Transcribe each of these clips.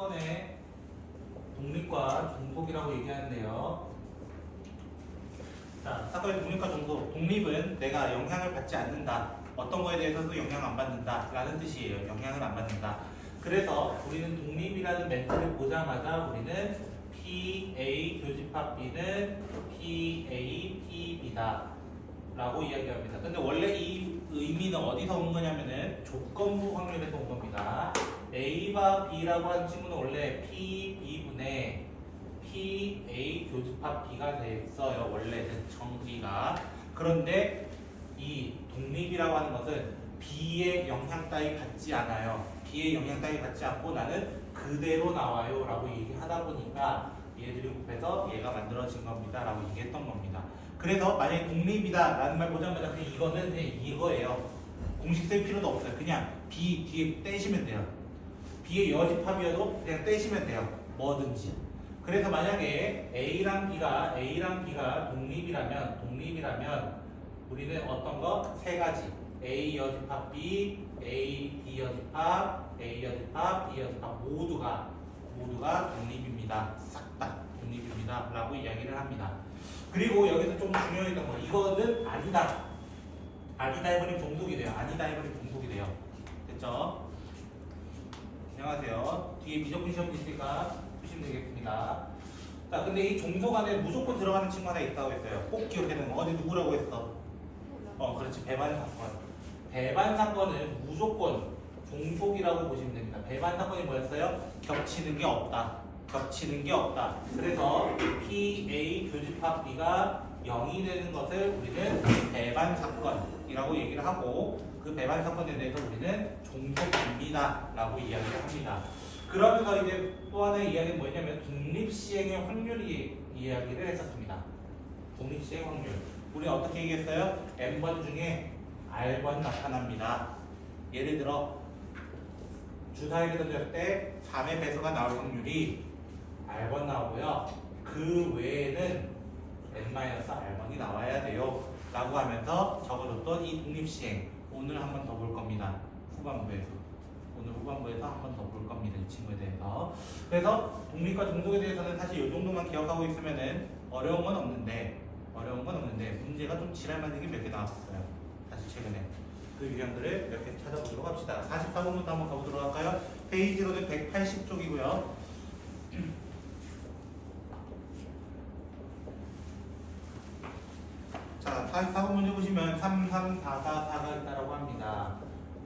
사건의 독립과 종속이라고 얘기하는데요. 자, 사건의 독립과 종속. 독립은 내가 영향을 받지 않는다. 어떤 거에 대해서도 영향 안 받는다 라는 뜻이에요. 영향을 안 받는다. 그래서 우리는 독립이라는 멘트를 보자마자 우리는 PA 교집합 B는 PA PB다 라고 이야기합니다. 근데 원래 이 의미는 어디서 온 거냐면은 조건부 확률에서 온 겁니다. A와 B라고 하는 친구는 원래 PB분의 PA 교집합 B가 됐어요. 원래는 정비가. 그런데 이 독립이라고 하는 것은 B의 영향 따위 받지 않아요. B의 영향 따위 받지 않고 나는 그대로 나와요 라고 얘기하다 보니까 얘들이 곱해서 얘가 만들어진 겁니다 라고 얘기했던 겁니다. 그래서 만약에 독립이다 라는 말 보자마자 그냥 이거는 그냥 이거예요. 공식 쓸 필요도 없어요. 그냥 B 뒤에 떼시면 돼요. B의 여집합이어도 그냥 떼시면 돼요. 뭐든지. 그래서 만약에 A랑 B가 독립이라면 우리는 어떤 거? 세 가지. A 여집합 B, A B 여집합, A 여집합, B 여집합 모두가 독립입니다. 싹 다 독립입니다. 라고 이야기를 합니다. 그리고 여기서 좀 중요했던 거, 이거는 아니다. 아니다 해버리면 종속이 돼요. 아니다 해버리면 종속이 돼요. 됐죠? 안녕하세요. 뒤에 미적분 시험도 있으니까 보시면 되겠습니다. 자, 근데 이 종속 안에 무조건 들어가는 친구 하나 있다고 했어요. 꼭 기억해야 되는 거. 어디 누구라고 했어? 그렇지. 배반 사건. 배반 사건은 무조건 종속이라고 보시면 됩니다. 배반 사건이 뭐였어요? 겹치는 게 없다. 겹치는 게 없다. 그래서 PA 교집합 B가 0이 되는 것을 우리는 배반 사건이라고 얘기를 하고 그 배반 사건에 대해서 우리는 종속입니다 라고 이야기를 합니다. 그러면서 이제 또 하나의 이야기는 뭐냐면 독립시행의 확률이 이야기를 했었습니다. 독립시행 확률. 우리는 어떻게 얘기했어요? N번 중에 R번 나타납니다. 예를 들어 주사위를 던졌을 때 3의 배수가 나올 확률이 R번 나오고요. 그 외에는 N-R번이 나와야 돼요. 라고 하면서 적어줬던 이 독립시행. 오늘 한 번 더 볼 겁니다. 후반부에서. 오늘 후반부에서 한 번 더 볼 겁니다. 이 친구에 대해서. 그래서 독립과 종속에 대해서는 사실 이 정도만 기억하고 있으면은 어려운 건 없는데 문제가 좀 지랄 만든 게 몇 개 나왔었어요. 사실 최근에. 그 유형들을 몇 개 찾아보도록 합시다. 44번부터 한번 가보도록 할까요? 페이지로는 180쪽이고요. 자, 44번 문제 보시면 33444가 있다고 합니다.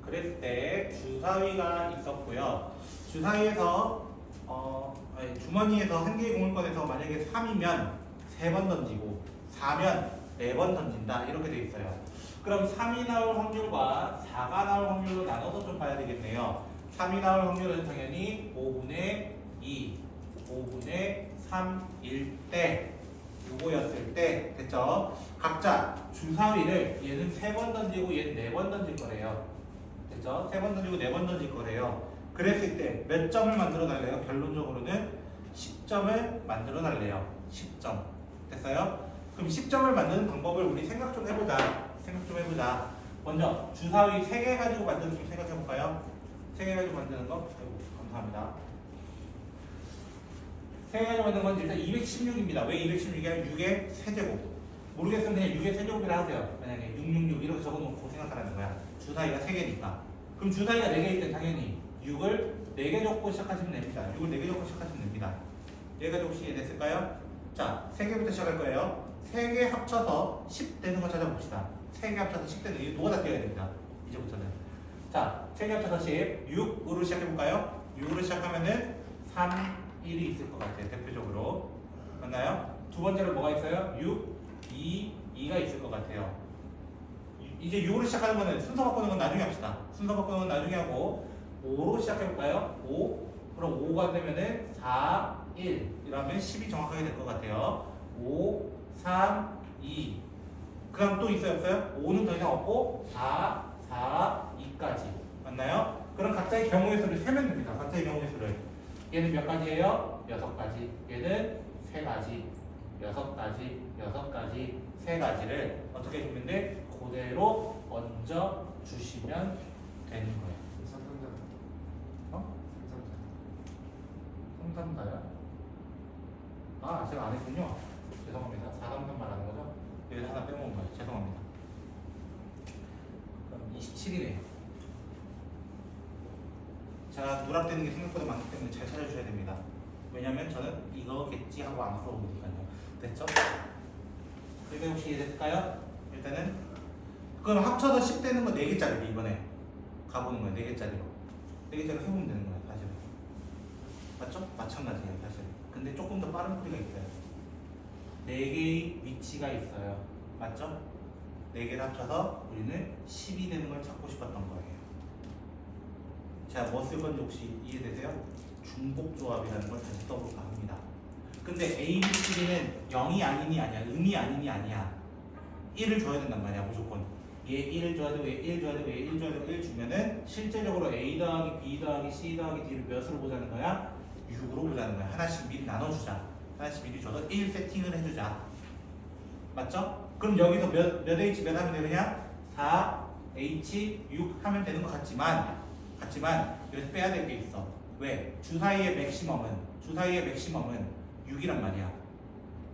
그랬을 때 주사위가 있었고요. 주사위에서 주머니에서 한 개의 공을 꺼내서 만약에 3이면 3번 던지고 4면 4번 던진다 이렇게 돼 있어요. 그럼 3이 나올 확률과 4가 나올 확률로 나눠서 좀 봐야 되겠네요. 3이 나올 확률은 당연히 5분의 2, 5분의 3일 때 요거였을 때 됐죠? 각자 주사위를 얘는 3번 던지고 얘는 4번 던질 거래요. 됐죠? 3번 던지고 4번 던질 거래요. 그랬을 때 몇 점을 만들어 달래요? 결론적으로는 10점을 만들어 달래요. 10점. 됐어요? 그럼 10점을 만드는 방법을 우리 생각 좀 해보자. 먼저 주사위 3개 가지고 만드는 거 생각해 볼까요? 3개 가지고 만드는 거? 아이고, 감사합니다. 3개 가지고 만드는 건 일단 216입니다. 왜 216이야? 6의 세제곱. 모르겠으면 그냥 6의 세제곱이라 하세요. 만약에 666 이렇게 적어놓고 생각하라는 거야. 주사위가 3개니까. 그럼 주사위가 4개일 때 당연히 6을 4개 적고 시작하시면 됩니다. 6을 4개 적고 시작하시면 됩니다. 4개 적고 시작됐을까요? 자, 3개부터 시작할 거예요. 3개 합쳐서 10 되는 거 찾아봅시다. 3개 합쳐서 10 되는 거, 이거 누가 다 떼야 됩니다. 이제부터는. 자, 3개 합쳐서 10, 6으로 시작해볼까요? 6으로 시작하면은 3, 1이 있을 것 같아요. 대표적으로. 맞나요? 두 번째로 뭐가 있어요? 6, 2, 2가 있을 것 같아요. 이제 6으로 시작하는 거는 순서 바꾸는 건 나중에 합시다. 순서 바꾸는 건 나중에 하고 5로 시작해볼까요? 5. 그럼 5가 되면은 4, 1. 이러면 10이 정확하게 될 것 같아요. 5, 3, 2. 그 다음 또 있어요? 없어요? 5는 더 이상 없고 4, 4, 2까지. 맞나요? 그럼 각자의 경우의 수를 세면 됩니다. 각자의 경우의 수를. 얘는 몇 가지예요? 6가지. 얘는 3가지. 6가지, 6가지, 3가지를 어떻게 해주면 돼? 그대로 얹어 주시면 되는 거예요. 334요? 아, 제가 안 했군요. 죄송합니다. 433 말하는 거죠? 여기서 하나 빼먹은 거예요. 죄송합니다. 그럼 27이네요. 제가 누락되는 게 생각보다 많기 때문에 잘 찾아주셔야 됩니다. 왜냐면 저는 이거겠지 하고 안 풀어보니까요. 됐죠? 그러니까 혹시 이해됐을까요? 일단은 그럼 합쳐서 10 되는 거 4개짜리로 이번에 가보는 거예요. 4개짜리로 4개짜리로 해보면 되는 거예요. 사실 맞죠? 마찬가지예요. 사실 근데 조금 더 빠른 풀이가 있어요. 4개의 위치가 있어요. 맞죠? 4개를 합쳐서 우리는 10이 되는 걸 찾고 싶었던 거예요. 자, 뭐 쓸 건지 혹시 이해되세요? 중복조합이라는 걸 다시 써볼까 합니다. 근데 A, B, C는 0이 아니니 아니야, 음이 아니니 아니야. 1을 줘야 된단 말이야, 무조건. 얘 1을 줘야 되고, 얘 1 줘야 되고, 얘 1 줘야 되고, 1 주면은 실제적으로 A 더하기 B 더하기 C 더하기 D를 몇으로 보자는 거야? 6으로 보자는 거야. 하나씩 미리 나눠주자. 하나씩 미리 줘서 1 세팅을 해주자. 맞죠? 그럼 여기서 몇 H 몇 하면 되느냐? 4, H, 6 하면 되는 것 같지만 여기서 빼야 될 게 있어. 왜? 주사위의 맥시멈은 6이란 말이야.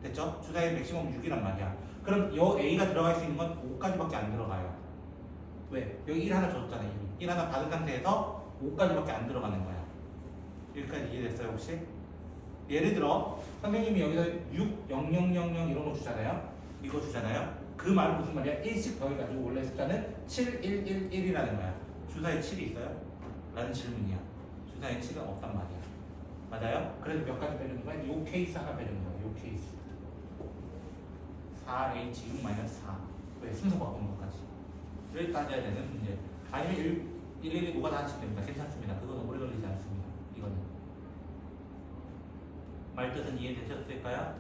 됐죠? 주사위의 맥시멈은 6이란 말이야. 그럼 요 A가 들어갈 수 있는 건 5까지밖에 안 들어가요. 왜? 여기 1 하나 줬잖아요. 1 하나 받은 상태에서 5까지밖에 안 들어가는 거야. 여기까지 이해됐어요 혹시? 예를 들어 선생님이 여기서 6, 0, 0, 0, 0 이런 거 주잖아요. 이거 주잖아요. 그 말은 무슨 말이야? 1씩 더해가지고 원래 숫자는 7, 1, 1, 1이라는 거야. 주사위에 7이 있어요? 라는 질문이야. 주사위에 7은 없단 말이야. 맞아요? 그래서 몇 가지 빼주는 거야? 요 케이스 하나 빼주는 거야. 요 케이스 4H 6 마이너스 4. 왜? 순서 바꾸는 것까지.를 따져야 되는 문제. 아니면 111 누가 다 하시면 됩니다. 괜찮습니다. 그거는 오래 걸리지 않습니다. 이거는. 말뜻은 이해되셨을까요?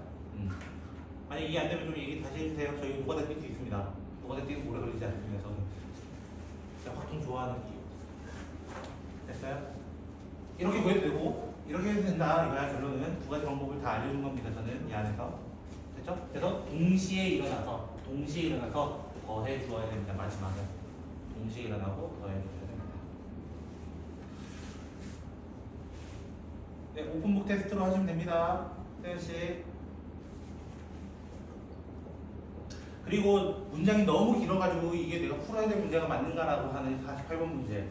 만약 이해 안 되면 좀 얘기 다시 해주세요. 저희 노가다 뛸 수 있습니다. 노가다 뛰는 오래 걸리지 않습니다. 저는 진짜 확통 좋아하는 기. 됐어요? 이렇게 구해도 되고 이렇게 해도 된다. 이거야 결론은 두 가지 방법을 다 알려준 겁니다. 저는 이 안에서. 됐죠? 그래서 동시에 일어나서 더해 주어야 됩니다. 마지막에 동시에 일어나고 더해 주어야 됩니다. 네, 오픈북 테스트로 하시면 됩니다. 세연씨. 그리고 문장이 너무 길어가지고 이게 내가 풀어야 될 문제가 맞는가라고 하는 48번 문제.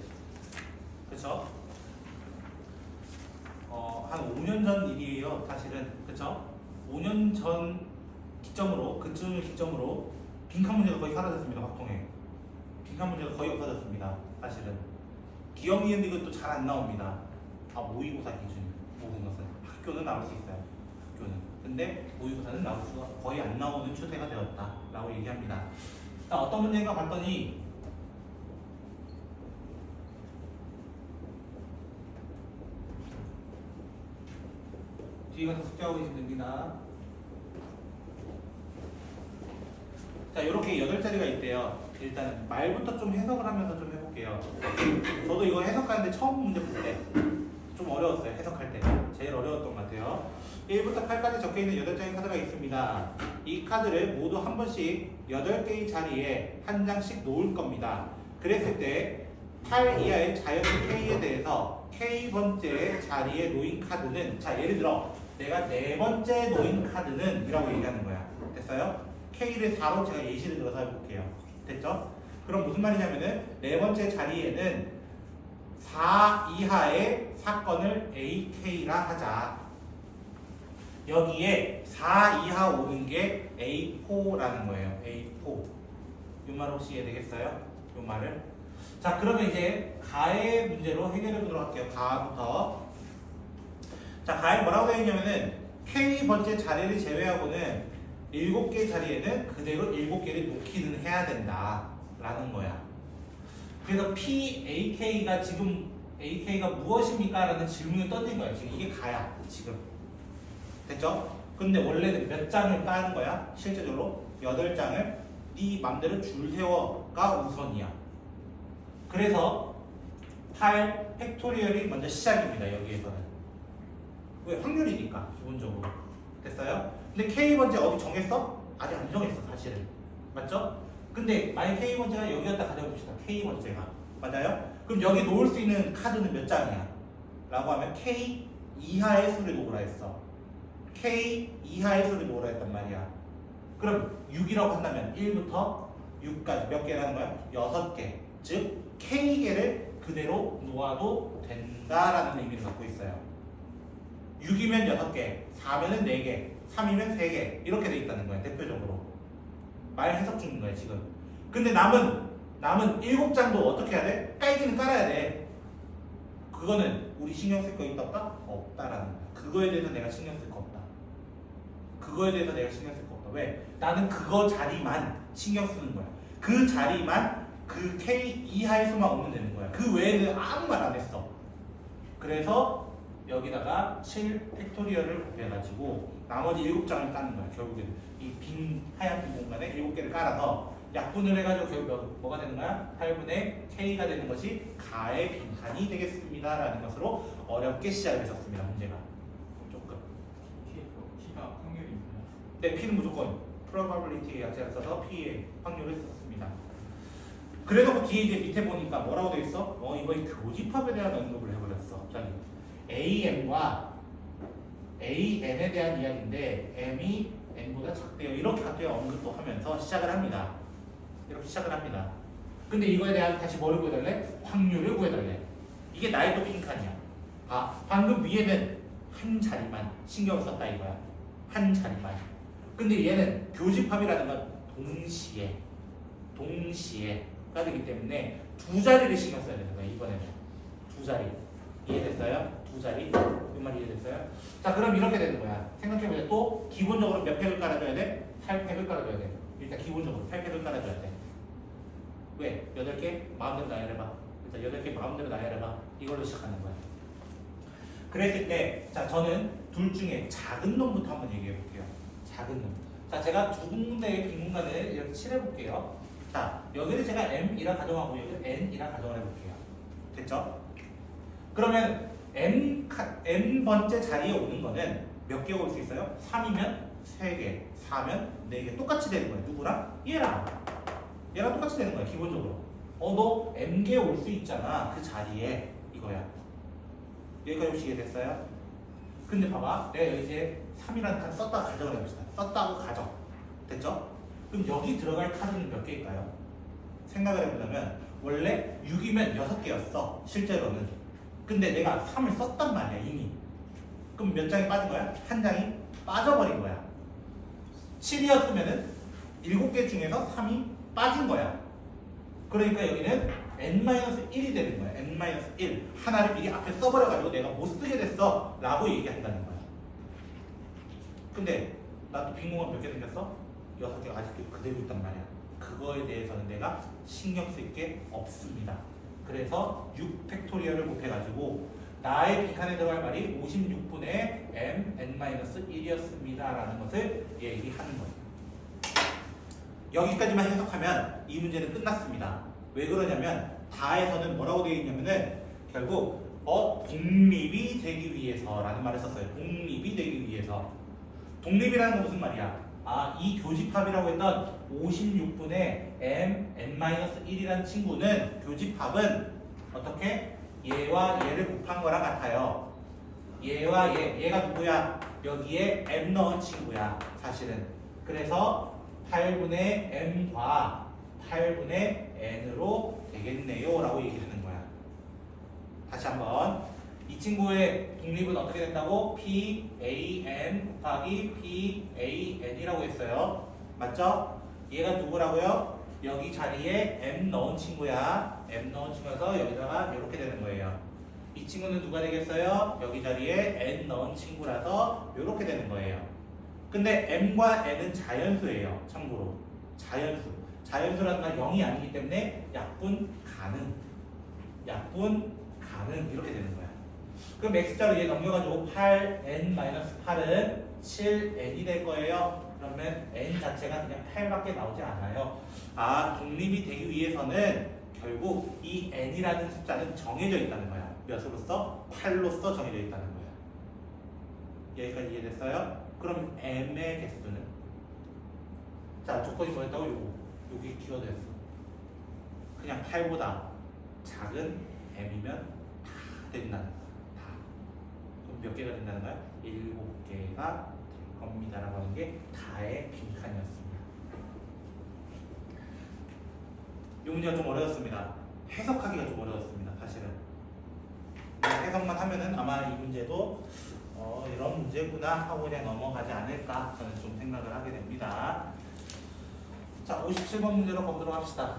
그쵸? 한 5년 전 일이에요. 사실은. 그쵸? 5년 전 기점으로, 그쯤을 기점으로 빈칸 문제가 거의 사라졌습니다. 확통에. 빈칸 문제가 거의 없어졌습니다. 사실은. 기억 이은 이것도 잘 안 나옵니다. 모의고사 기준 모든 것은. 학교는 나올 수 있어요. 학교는. 근데 모의고사는 나올 수가 거의 안 나오는 추세가 되었다. 라고 얘기합니다. 자, 어떤 문제인가 봤더니 뒤에 가서 숙제하고 계시면 됩니다. 자, 이렇게 8자리가 있대요. 일단 말부터 좀 해석을 하면서 좀 해볼게요. 저도 이거 해석하는데 처음 문제 볼 때 좀 어려웠어요. 해석할 때 제일 어려웠던 것 같아요. 1부터 8까지 적혀있는 8장의 카드가 있습니다. 이 카드를 모두 한 번씩 8개의 자리에 한 장씩 놓을 겁니다. 그랬을 때 8 이하의 자연수 K에 대해서 K번째 자리에 놓인 카드는, 자 예를 들어 내가 4번째 놓인 카드는 이라고 얘기하는 거야. 됐어요? K를 4로 제가 예시를 들어서 해볼게요. 됐죠? 그럼 무슨 말이냐면은 4번째 자리에는 4 이하의 사건을 AK라 하자. 여기에 4 이하 오는 게 A4라는 거예요. A4. 이 말 혹시 이해되겠어요? 이 말을. 자, 그러면 이제 가의 문제로 해결해 보도록 할게요. 가부터. 자, 가에 뭐라고 되어 있냐면은 K번째 자리를 제외하고는 7개 자리에는 그대로 7개를 놓기는 해야 된다 라는 거야. 그래서 PAK가 지금 AK가 무엇입니까? 라는 질문을 던진 거야. 지금 이게 가야 지금. 됐죠? 근데 원래는 몇 장을 까는 거야? 실제적으로 8장을 네 맘대로 줄 세워가 우선이야. 그래서 8 팩토리얼이 먼저 시작입니다. 여기에서는. 왜? 확률이니까 기본적으로. 됐어요? 근데 K번째 어디 정했어? 아직 안 정했어 사실은. 맞죠? 근데 만약 K번째가 여기 갖다 가져봅시다. K번째가. 맞아요? 그럼 여기 놓을 수 있는 카드는 몇 장이야? 라고 하면 K 이하의 수를 모으라 했어. K 이하의 수를 모으라 했단 말이야. 그럼 6이라고 한다면 1부터 6까지 몇 개라는 거야? 6개. 즉 K개를 그대로 놓아도 된다라는 의미를 갖고 있어요. 6이면 6개, 4면은 4개, 3이면 3개 이렇게 돼 있다는 거야. 대표적으로 말 해석 주는 거야 지금. 근데 남은 7장도 어떻게 해야 돼? 깔기는 깔아야 돼. 그거는 우리 신경 쓸 거 있다 없다? 없다라는 거야. 그거에 대해서 내가 신경 쓸 거 없다. 그거에 대해서 내가 신경 쓸 거 없다. 왜? 나는 그거 자리만 신경 쓰는 거야. 그 자리만 그 K 이하의 수만 오면 되는 거야. 그 외에는 아무 말 안 했어. 그래서 여기다가 7 팩토리얼을 곱해가지고 나머지 7장을 까는 거야. 결국엔 이 빈 하얀 빈 공간에 7개를 깔아서 약분을 해가지고 결국 뭐가 되는 거야? 8분의 K가 되는 것이 가의 빈칸이 되겠습니다 라는 것으로 어렵게 시작을 했었습니다. 문제가 조금 P가 확률입니다. 네, P는 무조건 probability 약자를 써서 P의 확률을 썼습니다. 그래놓고 뒤에 이제 밑에 보니까 뭐라고 돼 있어? 이번에 교집합에 대한 언급을 해버렸어. 갑자기 AM과 AN에 대한 이야기인데 M이 N보다 작대요. 이렇게 갑자기 언급도 하면서 시작을 합니다. 이렇게 시작을 합니다. 근데 이거에 대한 다시 뭐를 구해달래? 확률을 구해달래. 이게 나의 또 빈칸이야. 방금 위에는 한 자리만 신경을 썼다 이거야. 한 자리만. 근데 얘는 교집합이라는 건 동시에가 되기 때문에 두 자리를 신경 써야 되는 거야. 이번에는 두 자리. 이해됐어요? 두 자리. 이 말 이해됐어요? 자, 그럼 이렇게 되는 거야. 생각해보자. 또 기본적으로 몇 팩을 깔아줘야 돼? 8팩을 깔아줘야 돼. 일단 기본적으로 8팩을 깔아줘야 돼. 왜? 8개 마음대로 나열해봐. 일단 8개 마음대로 나열해봐. 이걸로 시작하는 거야. 그랬을 때, 자, 저는 둘 중에 작은 놈부터 한번 얘기해 볼게요. 작은 놈. 자, 제가 두 군데의 빈 공간을 이렇게 칠해 볼게요. 자, 여기를 제가 M이라 가정하고 여기를 N이라 가정을 해볼게요. 됐죠? 그러면 N번째 자리에 오는 거는 몇 개가 올 수 있어요? 3이면 3개, 4면 4개. 똑같이 되는 거예요. 누구랑? 얘랑 똑같이 되는 거야. 기본적으로. 너 M개 올 수 있잖아. 그 자리에 이거야. 여기까지 혹시 이해됐어요? 근데 봐봐. 내가 여기 이제 3이라는 카드 썼다가 가정을 해봅시다. 썼다고 가정. 됐죠? 그럼 여기 들어갈 카드는 몇 개일까요? 생각을 해보자면 원래 6이면 6개였어. 실제로는. 근데 내가 3을 썼단 말이야 이미. 그럼 몇 장이 빠진 거야? 한 장이 빠져버린 거야. 7이었으면은 7개 중에서 3이 빠진 거야. 그러니까 여기는 n-1이 되는 거야. n-1 하나를 미리 앞에 써버려가지고 내가 못 쓰게 됐어 라고 얘기한다는 거야. 근데 나 또 빈 공간 몇 개 생겼어? 6개가 아직도 그대로 있단 말이야. 그거에 대해서는 내가 신경 쓸 게 없습니다. 그래서 6 팩토리얼을 곱해가지고 나의 빈칸에 들어갈 말이 56분의 m n-1이었습니다 라는 것을 얘기하는 거예요. 여기까지만 해석하면 이 문제는 끝났습니다. 왜 그러냐면 다에서는 뭐라고 되어 있냐면은 결국 독립이 되기 위해서라는 말을 썼어요. 독립이 되기 위해서. 독립이라는 건 무슨 말이야? 이 교집합이라고 했던 56분의 m n-1이라는 친구는 교집합은 어떻게? 얘와 얘를 곱한 거랑 같아요. 얘와 얘가 누구야? 여기에 m 넣은 친구야 사실은. 그래서 8분의 m과 8분의 n으로 되겠네요 라고 얘기하는 거야. 다시 한번 이 친구의 독립은 어떻게 된다고? PAN 곱하기 PAN이라고 했어요. 맞죠? 얘가 누구라고요? 여기 자리에 M 넣은 친구야. M 넣은 친구여서 여기다가 이렇게 되는 거예요. 이 친구는 누가 되겠어요? 여기 자리에 N 넣은 친구라서 이렇게 되는 거예요. 근데 M과 N은 자연수예요. 참고로. 자연수. 자연수라는 건 0이 아니기 때문에 약분 가능. 이렇게 되는 거야. 그럼 X자로 얘 넘겨가지고 8n-8은 7n이 될 거예요. 그러면 n 자체가 그냥 8밖에 나오지 않아요. 독립이 되기 위해서는 결국 이 n이라는 숫자는 정해져 있다는 거야. 몇으로서? 8로서 정해져 있다는 거야. 여기까지 이해됐어요? 그럼 m의 개수는? 자, 조건이 뭐였다고? 여기 기어됐어. 그냥 8보다 작은 m이면 다 된다는 거야. 다. 그럼 몇 개가 된다는 거야? 7개가 될 겁니다라고 하는 게 다의 빈칸이었습니다. 이 문제가 좀 어려웠습니다. 해석하기가 좀 어려웠습니다. 사실은 해석만 하면은 아마 이 문제도 이런 문제구나 하고 그냥 넘어가지 않을까 저는 좀 생각을 하게 됩니다. 자, 57번 문제로 가보도록 합시다.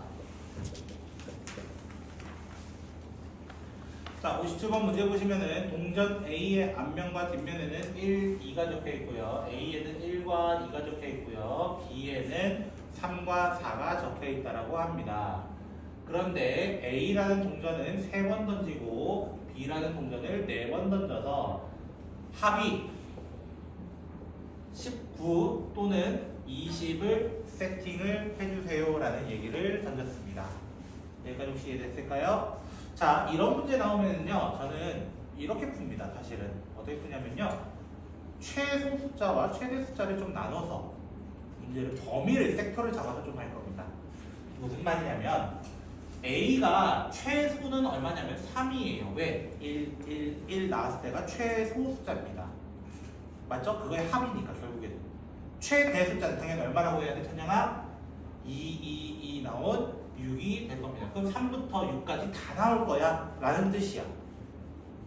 자, 57번 문제 보시면은 동전 A의 앞면과 뒷면에는 1, 2가 적혀 있고요. A에는 1과 2가 적혀 있고요. B에는 3과 4가 적혀 있다라고 합니다. 그런데 A라는 동전은 3번 던지고 B라는 동전을 4번 던져서 합이 19 또는 20을 세팅을 해주세요 라는 얘기를 던졌습니다. 여기까지 혹시 이해됐을까요? 자, 이런 문제 나오면요 저는 이렇게 풉니다. 사실은 어떻게 푸냐면요 최소 숫자와 최대 숫자를 좀 나눠서 문제를 범위를 섹터를 잡아서 좀 할 겁니다. 무슨 말이냐면 A가 최소는 얼마냐면 3이에요. 왜? 1 나왔을 때가 최소 숫자입니다. 맞죠? 그거의 합이니까 결국에는 최대 숫자는 당연히 얼마라고 해야 돼? 천영아? 2 나온 6이 될 겁니다. 그럼 3부터 6까지 다 나올 거야 라는 뜻이야.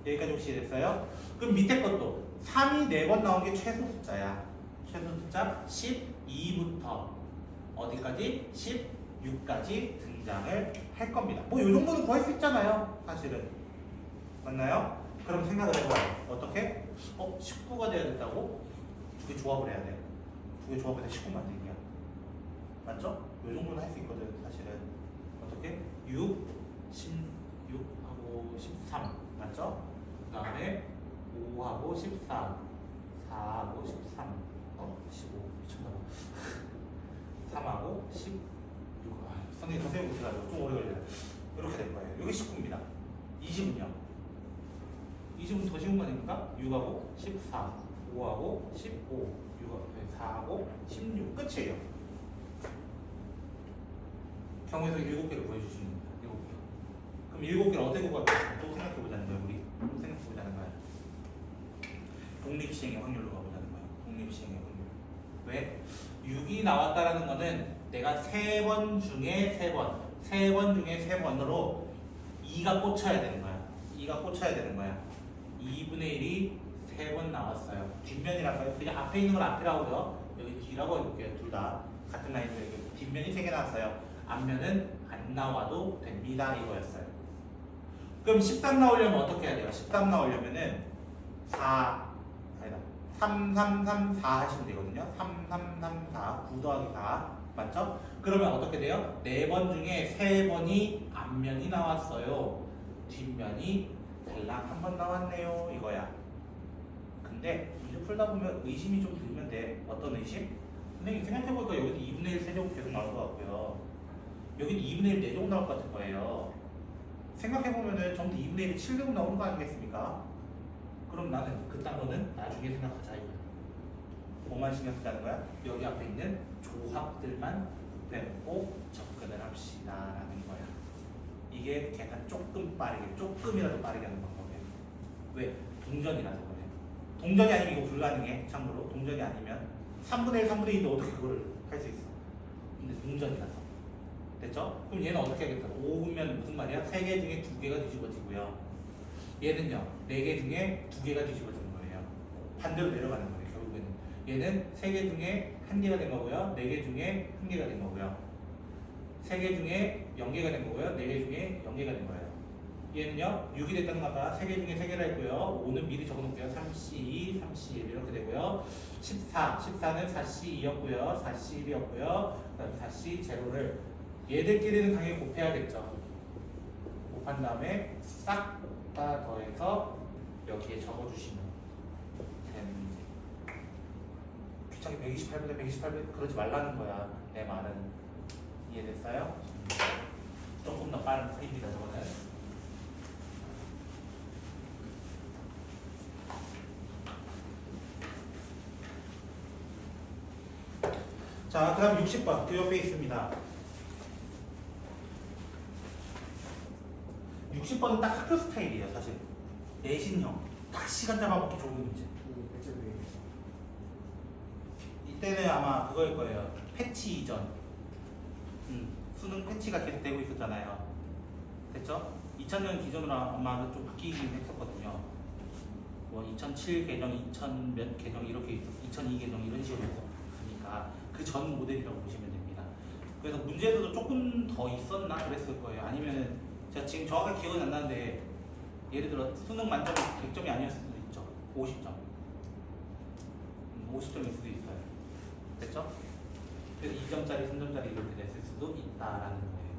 여기까지 혹시 됐어요? 그럼 밑에 것도 3이 4번 나온 게 최소 숫자야. 최소 숫자 12부터 어디까지? 16까지 등장을 할 겁니다. 뭐 이 정도는 구할 수 있잖아요. 사실은. 맞나요? 그럼 생각을 해봐요. 어떻게? 19가 돼야 된다고? 두 개 조합을 해야 돼. 두 개 조합해서 19 만들기야. 맞죠? 이 정도는 할 수 있거든. 사실은. 어떻게? 6, 16하고 13. 맞죠? 그 다음에 5하고 14. 4하고 13. 15. 미쳤나봐. 3하고 16. 선생님 더 세우고 있어가지고 좀 오래 걸려요. 이렇게 될 거예요. 여기 19입니다. 20은요? 20은 더 쉬운 거 아닙니까? 6하고 14, 5하고 15, 4하고 16 끝이에요. 경우에서 7개를 구해주시는 겁니다. 7개. 그럼 7개를 어떻게 구할까? 또 생각해보자는 거예요. 우리 또 생각해보자는 거예요. 독립시행의 확률로 가보자는 거예요. 독립시행의 확률. 왜? 6이 나왔다라는 거는 내가 3번 중에 3번, 3번 중에 3번으로 2가 꽂혀야 되는 거야. 2가 꽂혀야 되는 거야. 2분의 1이 3번 나왔어요. 뒷면이랄까요? 그냥 앞에 있는 걸 앞이라고요. 여기 뒤라고 해볼게요. 둘 다 같은 라인으로 여기 뒷면이 3개 나왔어요. 앞면은 안 나와도 됩니다. 이거였어요. 그럼 13 나오려면 어떻게 해야 돼요? 13 나오려면은 4 아니다. 3, 3, 3, 4 하시면 되거든요. 3, 3, 3, 4 9 더하기 4 맞죠? 그러면 어떻게 돼요? 4번 중에 3번이 앞면이 나왔어요. 뒷면이 달랑 한 번 나왔네요. 이거야. 근데 문제 풀다 보면 의심이 좀 들면 돼. 어떤 의심? 선생님 생각해보니까 여기는 2분의 1 세제곱 계속 나올 것 같고요. 여기는 2분의 1 4제곱 나올 것 같은 거예요. 생각해보면은 전부 2분의 1이 7제곱 나오는 거 아니겠습니까? 그럼 나는 그딴 거는 나중에 생각하자 이거야. 뭐만 신경 쓰자는 거야? 여기 앞에 있는 조합들만 빼놓고 접근을 합시다 라는 거야. 이게 계산 조금 빠르게, 조금이라도 빠르게 하는 방법이에요. 왜? 동전이라서 그래. 동전이 아니면 이거 불가능해. 참고로 동전이 아니면 3분의 1, 3분의 2인데 어떻게 그거를 할 수 있어? 근데 동전이라서. 됐죠? 그럼 얘는 어떻게 하겠어? 5분면 무슨 말이야? 3개 중에 2개가 뒤집어지고요. 얘는요, 4개 중에 2개가 뒤집어지는 거예요. 반대로 내려가는 거예요, 결국에는. 얘는 3개 중에 1개가 된 거고요. 4개 중에 1개가 된 거고요. 3개 중에 0개가 된 거고요. 4개 중에 0개가 된 거예요. 얘는요, 6이 됐다는 거 아까 3개 중에 3개라 했고요. 5는 미리 적어놓을게요. 3C2, 3C1 이렇게 되고요. 14는 4C2였고요. 4C1이었고요. 그 다음에 4C0를 얘들끼리는 당연히 곱해야겠죠. 곱한 다음에 싹 다 더해서 여기에 적어주시면 됩니다. 귀찮게 128분에 128분 그러지 말라는 거야. 내 말은. 이해됐어요? 조금 더 빠른 풀이입니다. 저거는. 자, 그 다음 60번 그 옆에 있습니다. 60번은 딱 학교 스타일이에요. 사실 내신형 딱 시간 잡아먹기 좋은 문제. 이때는 아마 그거일 거예요. 패치 이전. 수능 패치가 계속 되고 있었잖아요. 됐죠? 2000년 기준으로 아마 좀 바뀌긴 했었거든요. 뭐 2007 개정, 2000 몇 개정 이렇게 2002 개정 이런 식으로 했으니까 그 전 모델이라고 보시면 됩니다. 그래서 문제에서도 조금 더 있었나 그랬을 거예요. 아니면은 제가 지금 정확하게 기억은 안 나는데 예를 들어 수능 만점이 100점이 아니었을 수도 있죠. 50점. 50점일 수도 있어요. 됐죠? 그래서 2점짜리, 3점짜리 이렇게 냈을 수도 있다라는 거예요.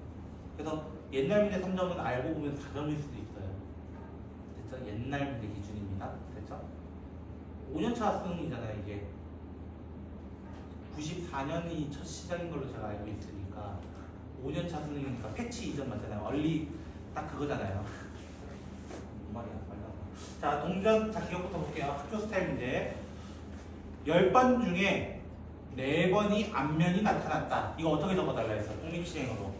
그래서 옛날 문제 3점은 알고 보면 4점일 수도 있어요. 됐죠? 옛날 문제 기준입니다. 됐죠? 5년차 수능이잖아요, 이게. 94년이 첫 시작인 걸로 제가 알고 있으니까 5년차 수능이니까 패치 이전 맞잖아요. 얼리 딱 그거잖아요. 뭔 말이야, 말도 안 돼. 자, 동전, 자, 기억부터 볼게요. 학교 스타일 문제. 10번 중에 4번이 앞면이 나타났다. 이거 어떻게 적어달라 했어요? 독립시행으로.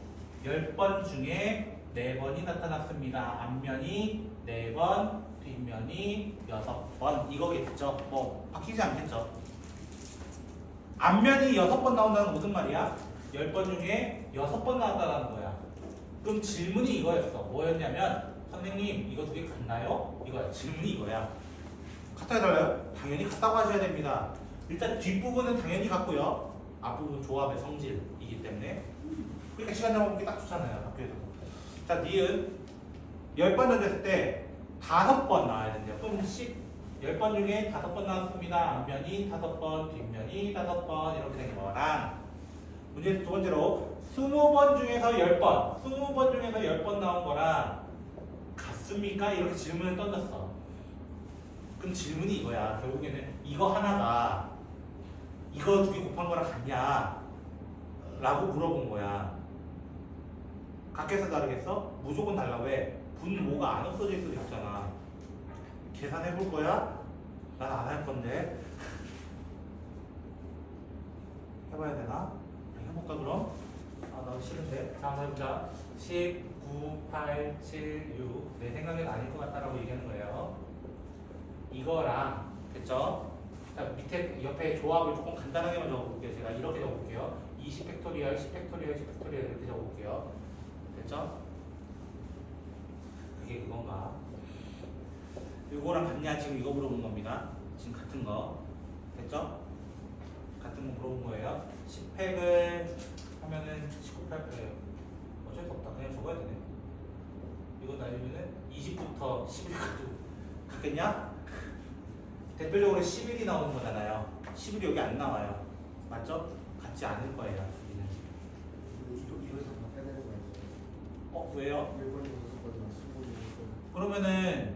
10번 중에 4번이 나타났습니다. 앞면이 4번, 뒷면이 6번. 이거겠죠? 뭐 바뀌지 않겠죠? 앞면이 6번 나온다는 건 무슨 말이야? 10번 중에 6번 나온다는 거야. 그럼 질문이 이거였어. 뭐였냐면 선생님 이거 두 개 같나요? 이거야. 질문이 이거야. 같아 달라요? 당연히 같다고 하셔야 됩니다. 일단 뒷부분은 당연히 같고요. 앞부분 조합의 성질이기 때문에. 그러니까 시간 잡아먹기 딱 좋잖아요. 학교에서도. 자, 니은 10번 던졌을 때 5번 나와야 된대요. 그럼 10번 중에 5번 나왔습니다. 앞면이 5번, 뒷면이 5번 이렇게 된 거랑 문제 두 번째로 20번 중에서 10번 20번 중에서 10번 나온 거랑 같습니까? 이렇게 질문을 던졌어. 그럼 질문이 이거야. 결국에는 이거 하나가 이거 두 개 곱한 거랑 같냐? 라고 물어본 거야. 같겠어 다르겠어? 무조건 달라. 왜? 분모가 안 없어질 수도 있잖아. 계산해 볼 거야? 난 안 할 건데. 해봐야 되나? 해볼까 그럼? 아, 나도 싫은데. 자, 한번 해보자. 10, 9, 8, 7, 6. 내 생각엔 아닐 것 같다라고 얘기하는 거예요. 이거랑, 됐죠? 자, 밑에 옆에 조합을 조금 간단하게만 적어볼게요. 제가 이렇게 적어볼게요. 20 팩토리얼, 10 팩토리얼, 10 팩토리얼 이렇게 적어볼게요. 됐죠? 그게 그건가? 이거랑 같냐? 지금 이거 물어본 겁니다. 지금 같은 거. 됐죠? 같은 거 물어본 거예요. 10팩을 하면은 19팩, 어쩔 수 없다. 그냥 적어야 되네. 이거 날리면은 20부터 11까지 같겠냐? 대표적으로 11이 나오는 거잖아요. 11이 여기 안 나와요. 맞죠? 같지 않을 거예요. 이거에서 다 빼내는 거야. 왜요? 1번이 6번이나 15번이 그러면은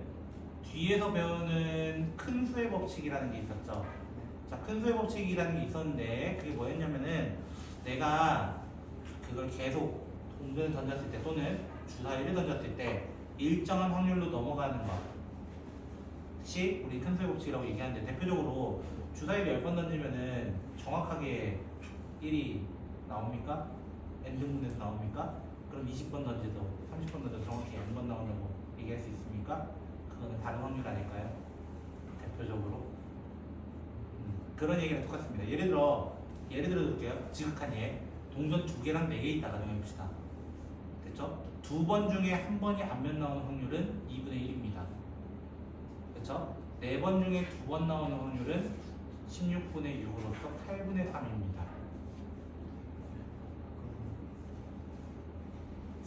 뒤에서 배우는 큰 수의 법칙이라는 게 있었죠. 자, 큰 수의 법칙이라는 게 있었는데 그게 뭐였냐면은 내가 그걸 계속 동전을 던졌을 때 또는 주사위를 던졌을 때 일정한 확률로 넘어가는 것이 우리 큰 수의 법칙이라고 얘기하는데 대표적으로 주사위를 10번 던지면은 정확하게 1이 나옵니까? n등분해서 나옵니까? 그럼 20번 던져도 30번 던져도 정확히 n번 나온다고 얘기할 수 있습니까? 그거는 다른 확률 아닐까요? 대표적으로 그런 얘기랑 똑같습니다. 예를 들어 볼게요. 지극한 예. 동전 2개랑 4개 있다 가정해봅시다. 됐죠? 2번 중에 1번이 앞면 나오는 확률은 2분의 1입니다. 됐죠? 4번 중에 2번 나오는 확률은 16분의 6으로서 8분의 3입니다.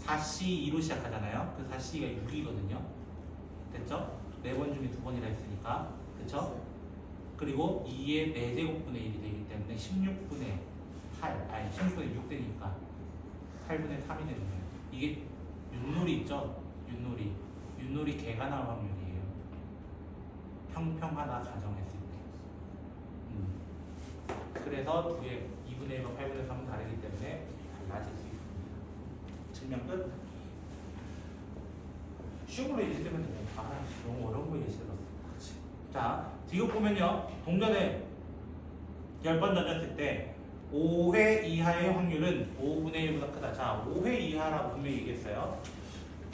4C 2로 시작하잖아요. 그 4C가 6이거든요. 됐죠? 4번 중에 2번이라 했으니까. 그쵸? 그리고 2의 4제곱분의 1이 되기 때문에 16분의 8, 아니 16분의 6 되니까 8분의 3이 되는 거예요. 이게 윷놀이 있죠? 윷놀이 개가 나올 확률이에요. 평평하다 가정했을 때. 그래서 두 개 2분의 1과 8분의 3은 다르기 때문에 달라질 수 있습니다. 질문 끝. 쉬운 걸로 예시 들면 돼요. 너무 어려운 거 예시 들었어. 그렇지. 자, 뒤로 보면요. 동전을 10번 던졌을 때 5회 이하의 확률은 5분의 1보다 크다. 자, 5회 이하라고 분명히 얘기했어요.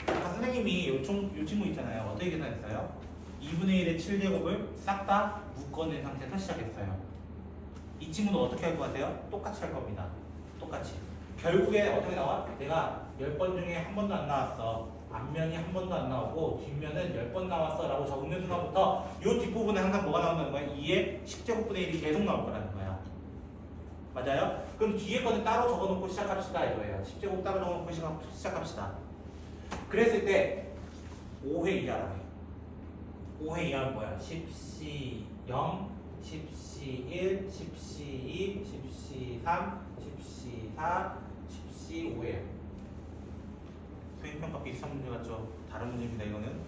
아까 선생님이 요 친구 있잖아요. 어떻게 계산했어요? 2분의 1의 7제곱을 싹 다 묶어낸 상태에서 시작했어요. 이 친구는 어떻게 할 것 같아요? 똑같이 할 겁니다. 똑같이. 결국에 어떻게 나와? 내가 10번 중에 한 번도 안 나왔어. 앞면이 한 번도 안 나오고 뒷면은 10번 나왔어 라고 적는 순간부터 이 뒷부분에 항상 뭐가 나온다는 거야? 2의 10제곱분의 1이 계속 나올 거라는 거야. 맞아요? 그럼 뒤에 거는 따로 적어놓고 시작합시다 이거예요. 10제곱 따로 적어놓고 시작합시다. 그랬을 때 5회 이하라고 해. 5회 이하는 뭐야? 10C 0, 10C 1, 10C 2, 10C 3, 10C 4, 10C 5예요. 수행평가 비슷한 문제 같죠? 다른 문제입니다 이거는.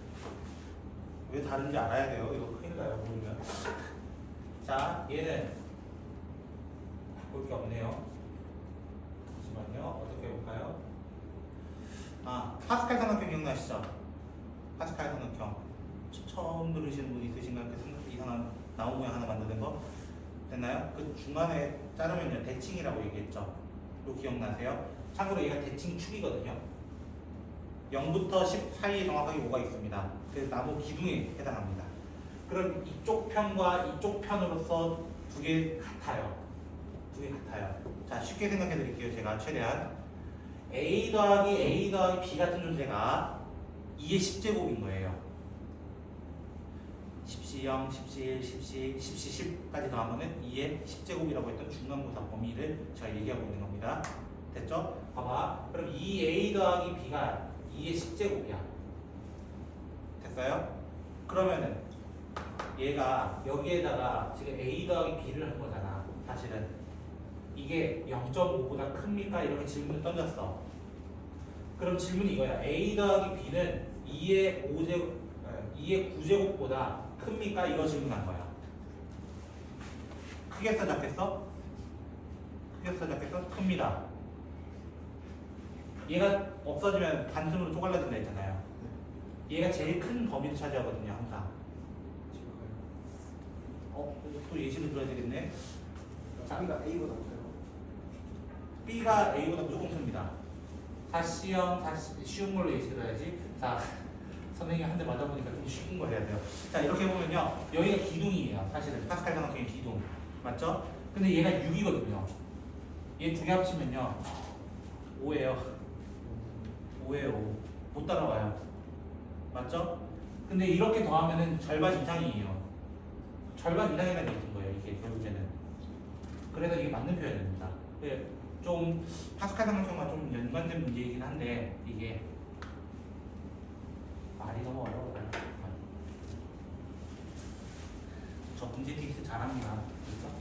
왜 다른지 알아야 돼요. 이거 큰일 나요 모르면. 자 얘는 볼 게 없네요. 잠시만요. 어떻게 해볼까요? 아 파스칼 삼각형 기억나시죠? 파스칼 삼각형 처음 들으시는 분 있으신가요? 그 이상한 나무 모양 하나 만드는 거 됐나요? 그 중간에 자르면요 대칭이라고 얘기했죠. 이거 기억나세요? 참고로 얘가 대칭축이거든요. 0부터 10 사이에 정확하게 5가 있습니다. 그래서 나무 기둥에 해당합니다. 그럼 이쪽 편과 이쪽 편으로서 두 개 같아요. 두 개 같아요. 자 쉽게 생각해 드릴게요. 제가 최대한 A 더하기 B 같은 존재가 2의 10제곱인 거예요. 10C 0, 10C 1, 10C, 10C 10까지 더하면 2의 10제곱이라고 했던 중간고사 범위를 제가 얘기하고 있는 겁니다. 됐죠? 봐봐. 그럼 2A 더하기 B가 2의 10제곱이야. 됐어요? 그러면은 얘가 여기에다가 지금 A 더하기 B를 한 거잖아. 사실은 이게 0.5보다 큽니까? 이렇게 질문을 던졌어. 그럼 질문이 이거야. A 더하기 B는 2의 9제곱보다 큽니까? 이거 질문한 거야. 크게 써잡겠어? 크게 써잡겠어? 큽니다. 얘가 없어지면 반쯤으로 쪼갈라진다 했잖아요. 얘가 제일 큰 범위를 차지하거든요, 항상. 또 예시를 들어야 되겠네. 자, B가 A보다 커요. B가 A보다 무조건 큽니다. 4C형, 쉬운 걸로 예시 들어야지. 자, 선생님이 한 대 맞아보니까 좀 쉬운 거 해야 돼요. 자, 이렇게 보면요. 여기가 기둥이에요. 사실은 파스칼 삼각형의 기둥. 맞죠? 근데 얘가 6이거든요. 얘 두 개 합치면요. 5예요. 5예요. 5. 못 따라와요. 맞죠? 근데 이렇게 더하면은 절반 이상이에요. 절반 이상이라는 얘기인 거예요. 이게 결국에는. 그래서 이게 맞는 표현입니다. 좀 파스칼 삼각형과 좀 연관된 문제이긴 한데 이게 말이 너무 어려워요. 저 문제 틱스 잘합니다. 그렇죠?